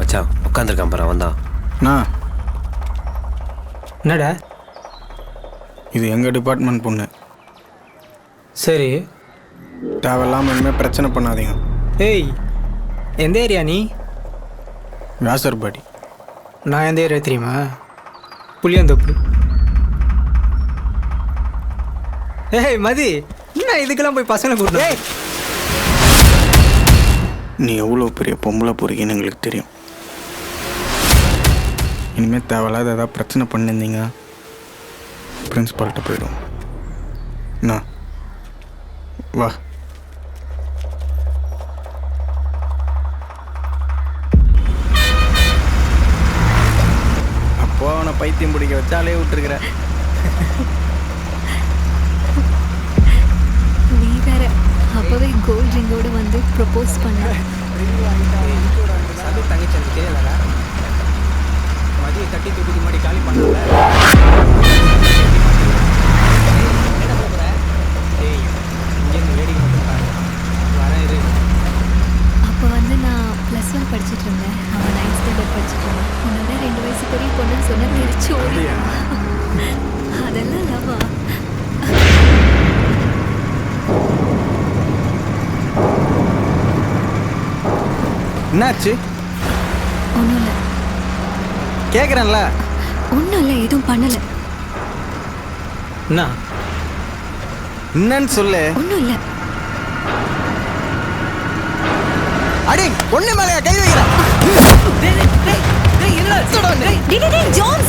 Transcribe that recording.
மச்சான் உட்காந்துருக்கான் பாரு அவன் தான். என்னடா? இது எங்கள் டிபார்ட்மெண்ட் பொண்ணு. சரி. தேவையில்லாமல் இனிமேல் பிரச்சனை பண்ணாதீங்க. ஏய், எந்த ஏரியா நீ? வியாசர்பாடி. நான் எந்த ஏரியா தெரியுமா? புளியந்தோப்பு. ஏய் மதி, என்ன இதுக்கெல்லாம் போய் பசங்களை கூட்டணும்? நீ எவ்வளோ பெரிய பொம்பளை போறீங்கன்னு எங்களுக்கு தெரியும். இனிமேல் தேவையில்லாத ஏதாவது பிரச்சனை பண்ணியிருந்தீங்க பிரின்ஸ்பால்கிட்ட போயிடும். என்ன வா. அப்போ அவனை பைத்தியம் பிடிக்க வச்சாலே விட்டுருக்குற. நீ வேற அப்பவே கோல்ட் ரிங்கோட வந்து ப்ரொபோஸ் பண்ண. தங்கச்சி எனக்கு தெரியலடா. மதியை தட்டி தூக்கி மாடி காலி பண்ணல. ஏய், இங்கேருந்து வேடிக்கை மட்டும் பாரு. வரேன் இரு. அப்போ வந்து நான் +1 படிச்சுட்டு இருந்தேன். அவன் 9th ஸ்டாண்டர்ட் படிச்சுட்டு இருந்தான். உன்னோட 2 வயசு பெரிய பொண்ணுன்னு சொன்ன தெரிச்சு ஓடி. அதெல்லாம் லவ்வா? என்னாச்சு? ஒன்றும் இல்லை. கேட்குறேன்ல. ஒன்றும் இல்லை, எதுவும் பண்ணலை. என்ன என்னன்னு சொல்லு. ஒன்றும் இல்லை. அடி ஒண்ணு மேலே கை வைக்கிறேன். ஜான்ஸ்